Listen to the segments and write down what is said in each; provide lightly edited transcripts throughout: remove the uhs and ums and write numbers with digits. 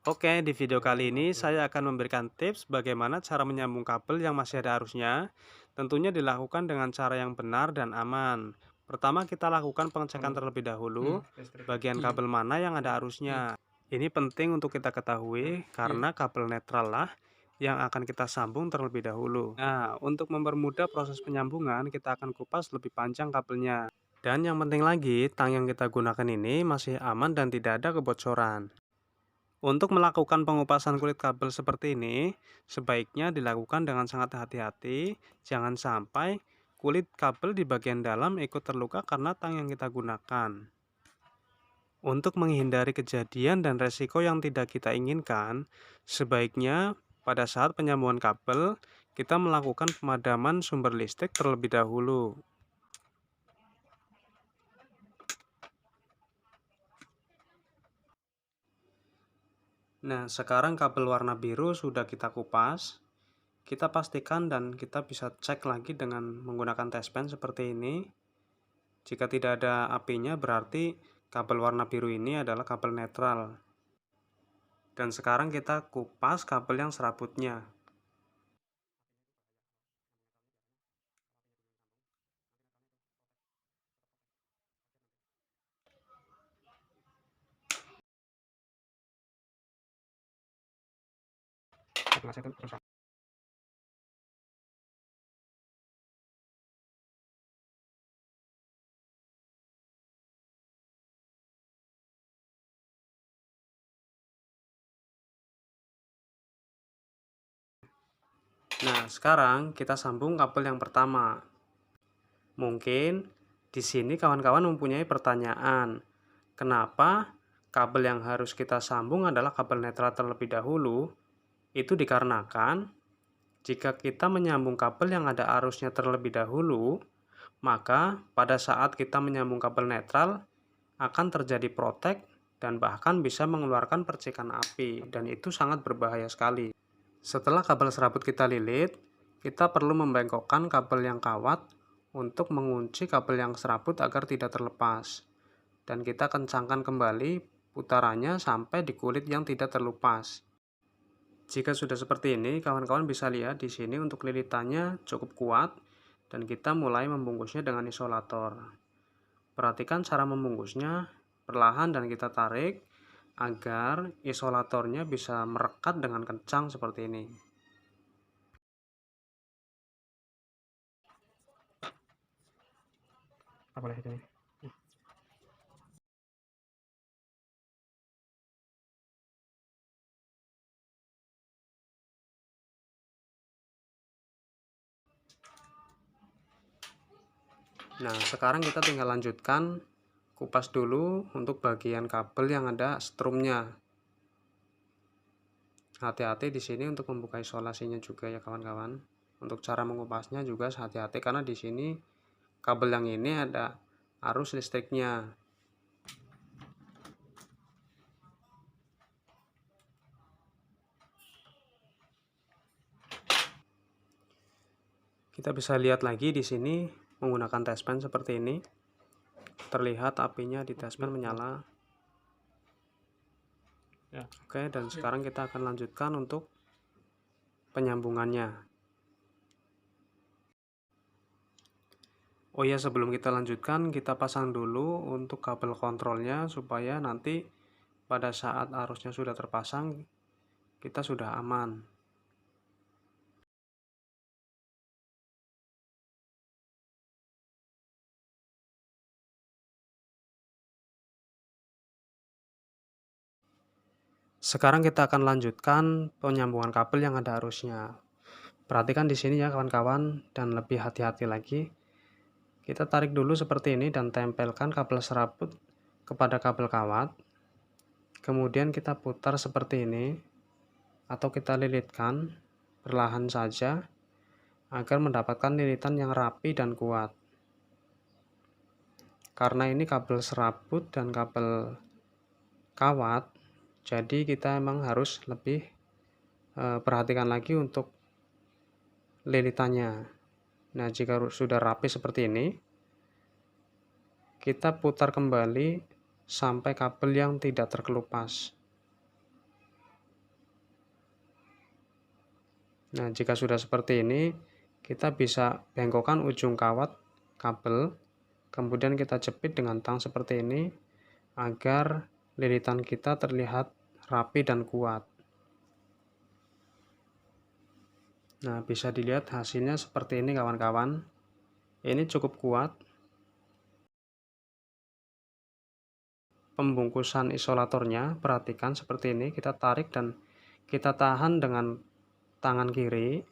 Oke, di video kali ini saya akan memberikan tips bagaimana cara menyambung kabel yang masih ada arusnya. Tentunya dilakukan dengan cara yang benar dan aman. Pertama, kita lakukan pengecekan terlebih dahulu bagian kabel mana yang ada arusnya. Ini penting untuk kita ketahui karena kabel netral lah yang akan kita sambung terlebih dahulu. Nah, untuk mempermudah proses penyambungan, kita akan kupas lebih panjang kabelnya. Dan yang penting lagi, tang yang kita gunakan ini masih aman dan tidak ada kebocoran. Untuk melakukan pengupasan kulit kabel seperti ini, sebaiknya dilakukan dengan sangat hati-hati. Jangan sampai kulit kabel di bagian dalam ikut terluka karena tang yang kita gunakan. Untuk menghindari kejadian dan resiko yang tidak kita inginkan, sebaiknya pada saat penyambungan kabel, kita melakukan pemadaman sumber listrik terlebih dahulu. Nah, sekarang kabel warna biru sudah kita kupas. Kita pastikan dan kita bisa cek lagi dengan menggunakan test pen seperti ini. Jika tidak ada apinya berarti kabel warna biru ini adalah kabel netral. Dan sekarang kita kupas kabel yang serabutnya. Nah, sekarang kita sambung kabel yang pertama. Mungkin di sini kawan-kawan mempunyai pertanyaan, kenapa kabel yang harus kita sambung adalah kabel netral terlebih dahulu? Itu dikarenakan jika kita menyambung kabel yang ada arusnya terlebih dahulu, maka pada saat kita menyambung kabel netral akan terjadi protek dan bahkan bisa mengeluarkan percikan api, dan itu sangat berbahaya sekali. Setelah kabel serabut kita lilit, kita perlu membengkokkan kabel yang kawat untuk mengunci kabel yang serabut agar tidak terlepas. Dan kita kencangkan kembali putarannya sampai di kulit yang tidak terlepas. Jika sudah seperti ini, kawan-kawan bisa lihat di sini untuk lilitannya cukup kuat dan kita mulai membungkusnya dengan isolator. Perhatikan cara membungkusnya, perlahan dan kita tarik agar isolatornya bisa merekat dengan kencang seperti ini. Boleh ini. Nah, sekarang kita tinggal lanjutkan kupas dulu untuk bagian kabel yang ada strumnya. Hati-hati di sini untuk membuka isolasinya juga ya kawan-kawan. Untuk cara mengupasnya juga hati-hati karena di sini kabel yang ini ada arus listriknya. Kita bisa lihat lagi di sini menggunakan test pen seperti ini. Terlihat apinya di test pen menyala. Ya. Oke, dan sekarang kita akan lanjutkan untuk penyambungannya. Oh ya, sebelum kita lanjutkan, kita pasang dulu untuk kabel kontrolnya supaya nanti pada saat arusnya sudah terpasang, kita sudah aman. Sekarang kita akan lanjutkan penyambungan kabel yang ada arusnya. Perhatikan di sini ya kawan-kawan, dan lebih hati-hati lagi. Kita tarik dulu seperti ini dan tempelkan kabel serabut kepada kabel kawat. Kemudian kita putar seperti ini, atau kita lilitkan perlahan saja agar mendapatkan lilitan yang rapi dan kuat. Karena ini kabel serabut dan kabel kawat, jadi kita emang harus lebih perhatikan lagi untuk lilitannya. Nah, jika sudah rapi seperti ini, kita putar kembali sampai kabel yang tidak terkelupas. Nah, jika sudah seperti ini, kita bisa bengkokkan ujung kawat kabel, kemudian kita jepit dengan tang seperti ini agar lilitan kita terlihat rapi dan kuat. Nah, bisa dilihat hasilnya seperti ini kawan-kawan. Ini cukup kuat. Pembungkusan isolatornya, perhatikan seperti ini, kita tarik dan kita tahan dengan tangan kiri.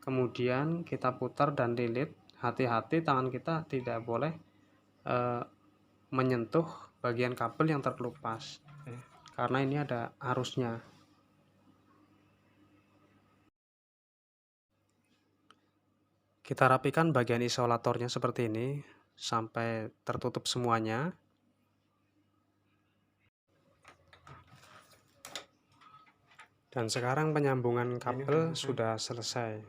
Kemudian kita putar dan lilit. Hati-hati tangan kita tidak boleh menyentuh bagian kabel yang terkelupas, karena ini ada arusnya. Kita rapikan bagian isolatornya seperti ini sampai tertutup semuanya. Dan sekarang penyambungan kabel sudah selesai.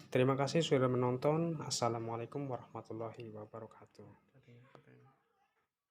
Terima kasih sudah menonton. Assalamualaikum warahmatullahi wabarakatuh.